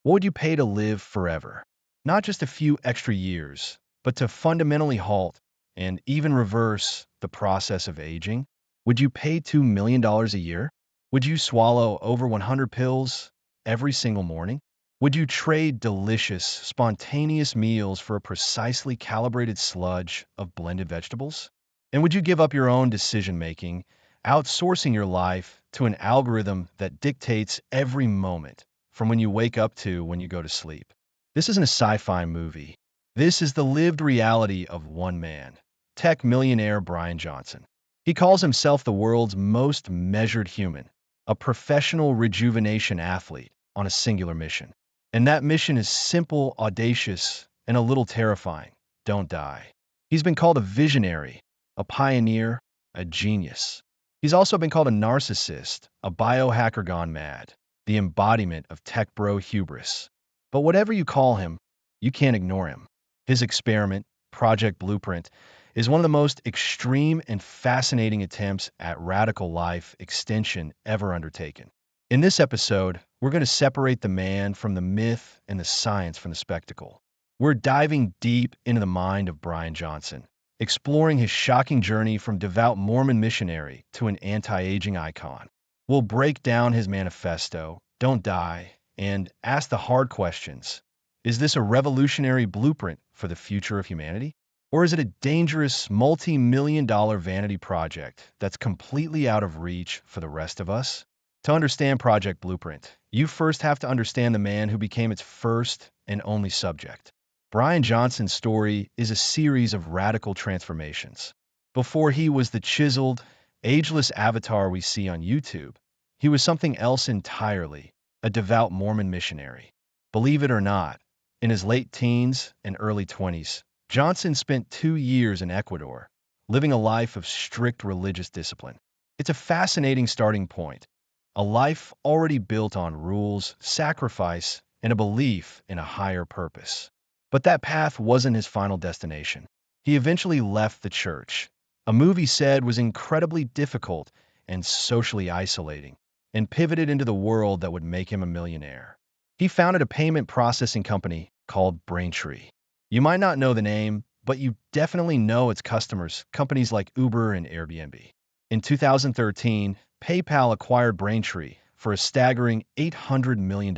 What would you pay to live forever? Not just a few extra years, but to fundamentally halt and even reverse the process of aging? Would you pay $2 million a year? Would you swallow over 100 pills every single morning? Would you trade delicious, spontaneous meals for a precisely calibrated sludge of blended vegetables? And would you give up your own decision making, outsourcing your life to an algorithm that dictates every moment from when you wake up to when you go to sleep? This isn't a sci-fi movie. This is the lived reality of one man, tech millionaire Bryan Johnson. He calls himself the world's most measured human, a professional rejuvenation athlete on a singular mission. And that mission is simple, audacious, and a little terrifying. Don't die. He's been called a visionary, a pioneer, a genius. He's also been called a narcissist, a biohacker gone mad, the embodiment of tech bro hubris. But whatever you call him, you can't ignore him. His experiment, Project Blueprint, is one of the most extreme and fascinating attempts at radical life extension ever undertaken. In this episode, we're going to separate the man from the myth and the science from the spectacle. We're diving deep into the mind of Bryan Johnson, exploring his shocking journey from devout Mormon missionary to an anti-aging icon. We'll break down his manifesto, Don't Die, and ask the hard questions. Is this a revolutionary blueprint for the future of humanity? Or is it a dangerous, multi-million-dollar vanity project that's completely out of reach for the rest of us? To understand Project Blueprint, you first have to understand the man who became its first and only subject. Bryan Johnson's story is a series of radical transformations. Before he was the chiseled, ageless avatar we see on YouTube, he was something else entirely, a devout Mormon missionary. Believe it or not, in his late teens and early 20s, Johnson spent 2 years in Ecuador, living a life of strict religious discipline. It's a fascinating starting point, a life already built on rules, sacrifice, and a belief in a higher purpose. But that path wasn't his final destination. He eventually left the church, a move he said was incredibly difficult and socially isolating, and pivoted into the world that would make him a millionaire. He founded a payment processing company called Braintree. You might not know the name, but you definitely know its customers, companies like Uber and Airbnb. In 2013, PayPal acquired Braintree for a staggering $800 million.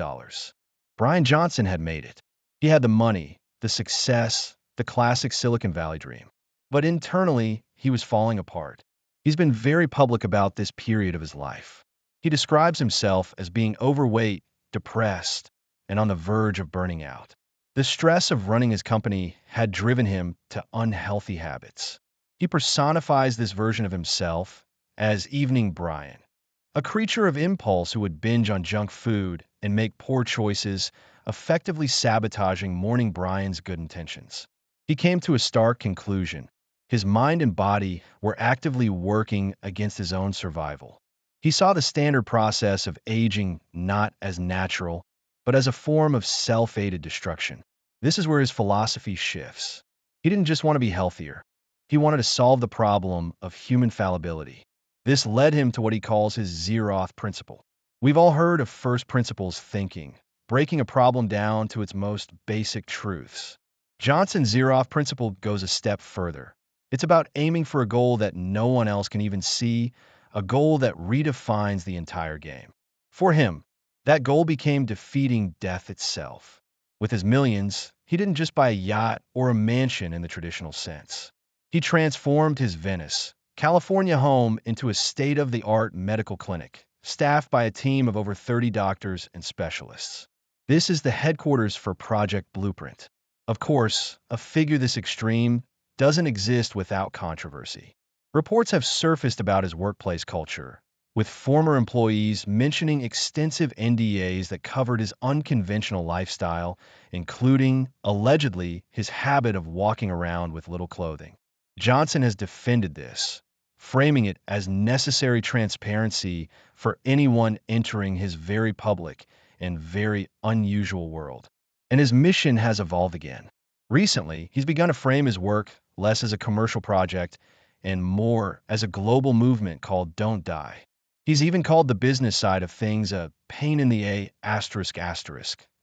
Bryan Johnson had made it. He had the money, the success, the classic Silicon Valley dream. But internally, he was falling apart. He's been very public about this period of his life. He describes himself as being overweight, depressed, and on the verge of burning out. The stress of running his company had driven him to unhealthy habits. He personifies this version of himself as Evening Bryan, a creature of impulse who would binge on junk food and make poor choices, effectively sabotaging Morning Bryan's good intentions. He came to a stark conclusion. His mind and body were actively working against his own survival. He saw the standard process of aging not as natural, but as a form of self-aided destruction. This is where his philosophy shifts. He didn't just want to be healthier. He wanted to solve the problem of human fallibility. This led him to what he calls his zeroth principle. We've all heard of first principles thinking, breaking a problem down to its most basic truths. Johnson's zeroth principle goes a step further. It's about aiming for a goal that no one else can even see, a goal that redefines the entire game. For him, that goal became defeating death itself. With his millions, he didn't just buy a yacht or a mansion in the traditional sense. He transformed his Venice, California home into a state-of-the-art medical clinic, staffed by a team of over 30 doctors and specialists. This is the headquarters for Project Blueprint. Of course, a figure this extreme doesn't exist without controversy. Reports have surfaced about his workplace culture, with former employees mentioning extensive NDAs that covered his unconventional lifestyle, including, allegedly, his habit of walking around with little clothing. Johnson has defended this, framing it as necessary transparency for anyone entering his very public and very unusual world. And his mission has evolved again. Recently, he's begun to frame his work less as a commercial project and more as a global movement called Don't Die. He's even called the business side of things a pain in the A***,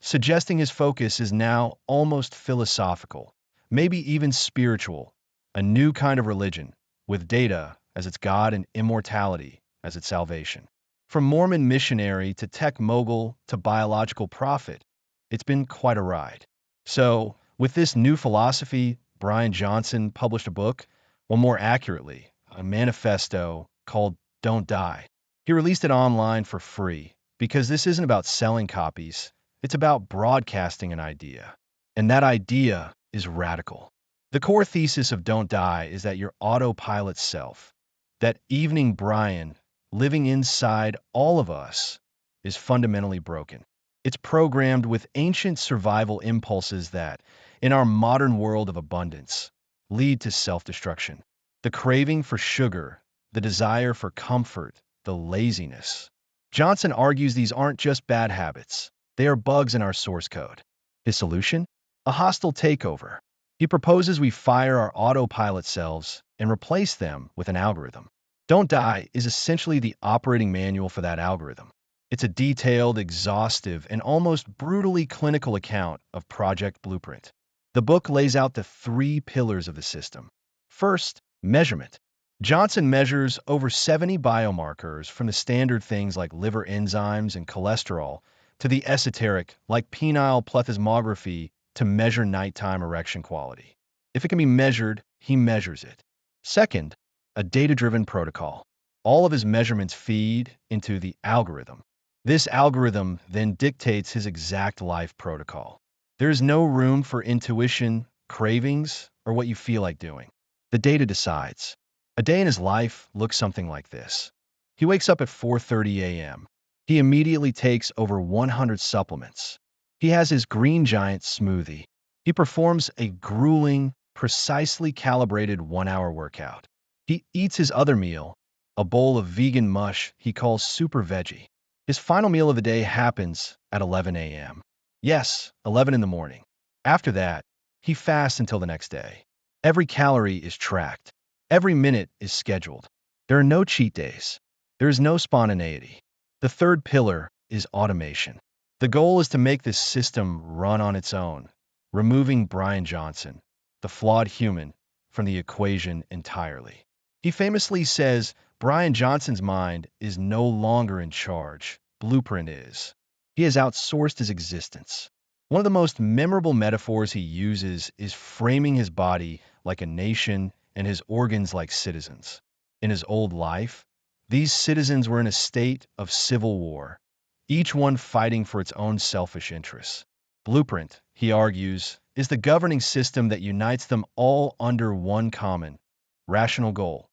suggesting his focus is now almost philosophical, maybe even spiritual, a new kind of religion, with data as its God and immortality as its salvation. From Mormon missionary to tech mogul to biological prophet, it's been quite a ride. So, with this new philosophy, Bryan Johnson published a book, well, more accurately, a manifesto called Don't Die. He released it online for free because this isn't about selling copies, it's about broadcasting an idea. And that idea is radical. The core thesis of Don't Die is that your autopilot self, that evening Brian living inside all of us, is fundamentally broken. It's programmed with ancient survival impulses that, in our modern world of abundance, lead to self-destruction. The craving for sugar, the desire for comfort, the laziness. Johnson argues these aren't just bad habits, they are bugs in our source code. His solution? A hostile takeover. He proposes we fire our autopilot selves and replace them with an algorithm. Don't Die is essentially the operating manual for that algorithm. It's a detailed, exhaustive, and almost brutally clinical account of Project Blueprint. The book lays out the three pillars of the system. First, measurement. Johnson measures over 70 biomarkers, from the standard things like liver enzymes and cholesterol to the esoteric, like penile plethysmography, to measure nighttime erection quality. If it can be measured, he measures it. Second, a data-driven protocol. All of his measurements feed into the algorithm. This algorithm then dictates his exact life protocol. There is no room for intuition, cravings, or what you feel like doing. The data decides. A day in his life looks something like this. He wakes up at 4:30 a.m. He immediately takes over 100 supplements. He has his Green Giant smoothie. He performs a grueling, precisely calibrated 1-hour workout. He eats his other meal, a bowl of vegan mush he calls super veggie. His final meal of the day happens at 11 a.m. Yes, 11 in the morning. After that, he fasts until the next day. Every calorie is tracked. Every minute is scheduled. There are no cheat days. There is no spontaneity. The third pillar is automation. The goal is to make this system run on its own, removing Bryan Johnson, the flawed human, from the equation entirely. He famously says Bryan Johnson's mind is no longer in charge. Blueprint is. He has outsourced his existence. One of the most memorable metaphors he uses is framing his body like a nation and his organs like citizens. In his old life, these citizens were in a state of civil war, each one fighting for its own selfish interests. Blueprint, he argues, is the governing system that unites them all under one common, rational goal: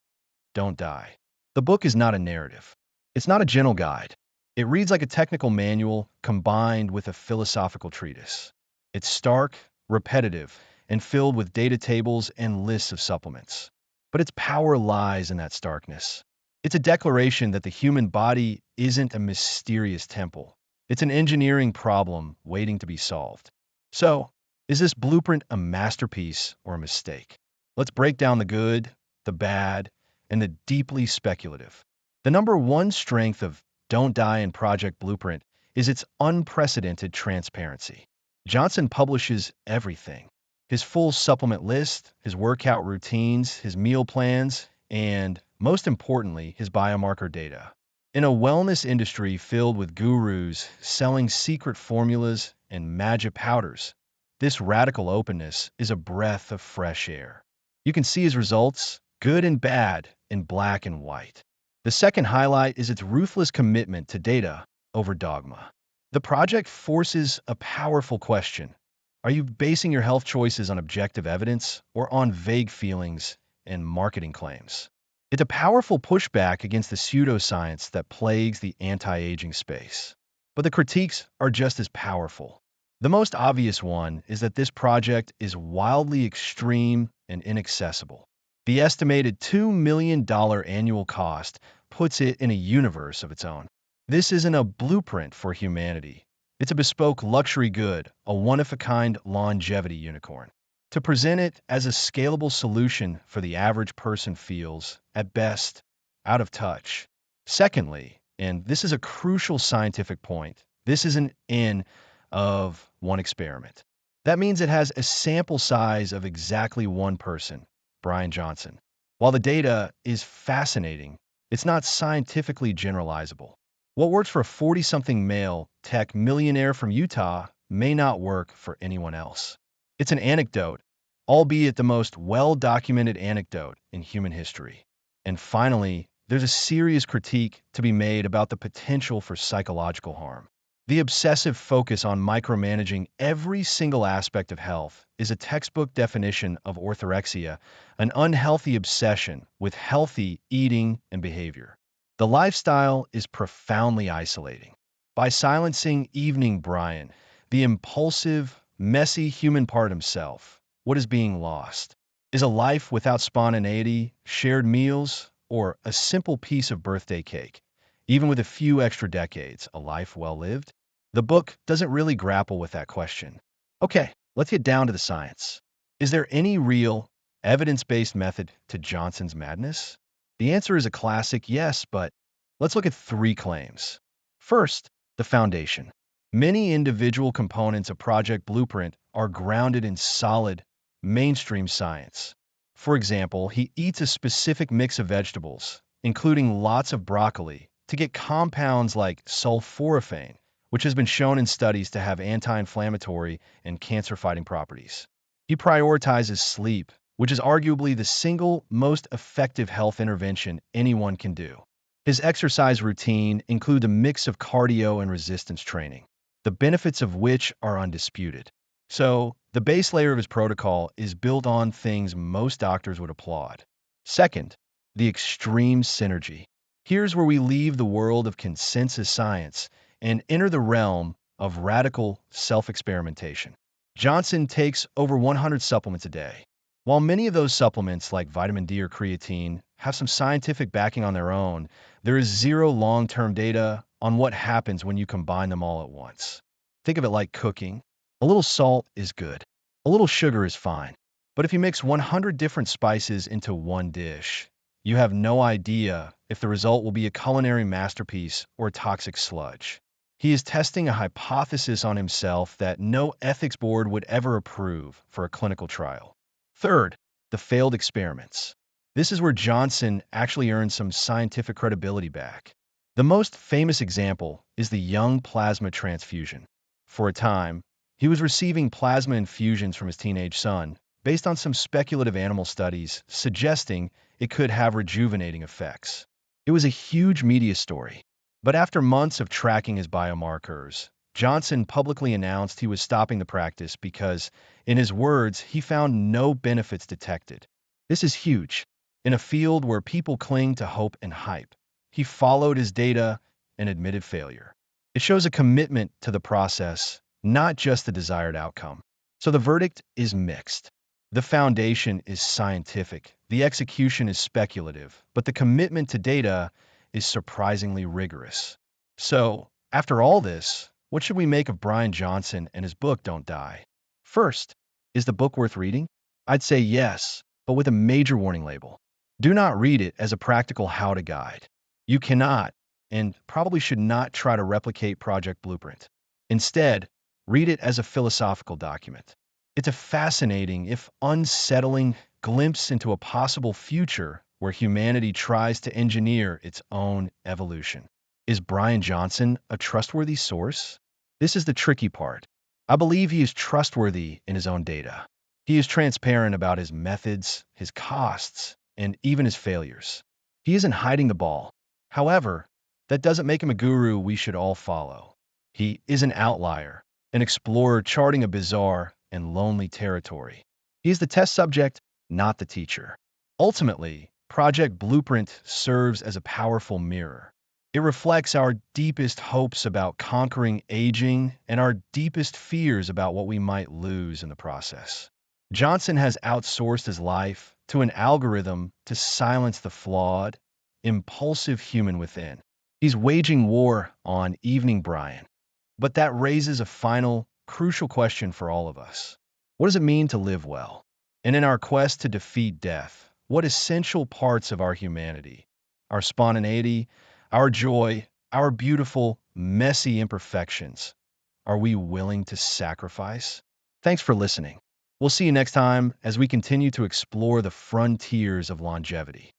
don't die. The book is not a narrative. It's not a gentle guide. It reads like a technical manual combined with a philosophical treatise. It's stark, repetitive, and filled with data tables and lists of supplements. But its power lies in that starkness. It's a declaration that the human body isn't a mysterious temple. It's an engineering problem waiting to be solved. So, is this blueprint a masterpiece or a mistake? Let's break down the good, the bad, and the deeply speculative. The number one strength of Don't Die in Project Blueprint is its unprecedented transparency. Johnson publishes everything: his full supplement list, his workout routines, his meal plans, and, most importantly, his biomarker data. In a wellness industry filled with gurus selling secret formulas and magic powders, this radical openness is a breath of fresh air. You can see his results, good and bad, in black and white. The second highlight is its ruthless commitment to data over dogma. The project forces a powerful question. Are you basing your health choices on objective evidence or on vague feelings and marketing claims? It's a powerful pushback against the pseudoscience that plagues the anti-aging space. But the critiques are just as powerful. The most obvious one is that this project is wildly extreme and inaccessible. The estimated $2 million annual cost puts it in a universe of its own. This isn't a blueprint for humanity. It's a bespoke luxury good, a one-of-a-kind longevity unicorn. To present it as a scalable solution for the average person feels, at best, out of touch. Secondly, and this is a crucial scientific point, this isn't in of one experiment. That means it has a sample size of exactly one person, Bryan Johnson. While the data is fascinating, it's not scientifically generalizable. What works for a 40-something male tech millionaire from Utah may not work for anyone else. It's an anecdote, albeit the most well-documented anecdote in human history. And finally, there's a serious critique to be made about the potential for psychological harm. The obsessive focus on micromanaging every single aspect of health is a textbook definition of orthorexia, an unhealthy obsession with healthy eating and behavior. The lifestyle is profoundly isolating. By silencing Evening Bryan, the impulsive, messy human part himself, what is being lost? Is a life without spontaneity, shared meals, or a simple piece of birthday cake? Even with a few extra decades, a life well lived? The book doesn't really grapple with that question. Okay, let's get down to the science. Is there any real, evidence-based method to Johnson's madness? The answer is a classic yes, but let's look at three claims. First, the foundation. Many individual components of Project Blueprint are grounded in solid, mainstream science. For example, he eats a specific mix of vegetables, including lots of broccoli, to get compounds like sulforaphane, which has been shown in studies to have anti-inflammatory and cancer-fighting properties. He prioritizes sleep, which is arguably the single most effective health intervention anyone can do. His exercise routine includes a mix of cardio and resistance training, the benefits of which are undisputed. So, the base layer of his protocol is built on things most doctors would applaud. Second, the extreme synergy. Here's where we leave the world of consensus science and enter the realm of radical self-experimentation. Johnson takes over 100 supplements a day. While many of those supplements, like vitamin D or creatine, have some scientific backing on their own, there is zero long-term data on what happens when you combine them all at once. Think of it like cooking. A little salt is good. A little sugar is fine. But if you mix 100 different spices into one dish, you have no idea if the result will be a culinary masterpiece or a toxic sludge. He is testing a hypothesis on himself that no ethics board would ever approve for a clinical trial. Third, the failed experiments. This is where Johnson actually earned some scientific credibility back. The most famous example is the young plasma transfusion. For a time, he was receiving plasma infusions from his teenage son, based on some speculative animal studies suggesting it could have rejuvenating effects. It was a huge media story. But after months of tracking his biomarkers, Johnson publicly announced he was stopping the practice because, in his words, he found no benefits detected. This is huge. In a field where people cling to hope and hype, he followed his data and admitted failure. It shows a commitment to the process, not just the desired outcome. So the verdict is mixed. The foundation is scientific, the execution is speculative, but the commitment to data is surprisingly rigorous. So, after all this, what should we make of Bryan Johnson and his book Don't Die? First, is the book worth reading? I'd say yes, but with a major warning label. Do not read it as a practical how-to guide. You cannot, and probably should not try to replicate Project Blueprint. Instead, read it as a philosophical document. It's a fascinating, if unsettling, glimpse into a possible future where humanity tries to engineer its own evolution. Is Bryan Johnson a trustworthy source? This is the tricky part. I believe he is trustworthy in his own data. He is transparent about his methods, his costs, and even his failures. He isn't hiding the ball. However, that doesn't make him a guru we should all follow. He is an outlier, an explorer charting a bizarre and lonely territory. He is the test subject, not the teacher. Ultimately, Project Blueprint serves as a powerful mirror. It reflects our deepest hopes about conquering aging and our deepest fears about what we might lose in the process. Johnson has outsourced his life to an algorithm to silence the flawed, impulsive human within. He's waging war on Evening Bryan. But that raises a final, crucial question for all of us. What does it mean to live well? And in our quest to defeat death, what essential parts of our humanity, our spontaneity, our joy, our beautiful, messy imperfections, are we willing to sacrifice? Thanks for listening. We'll see you next time as we continue to explore the frontiers of longevity.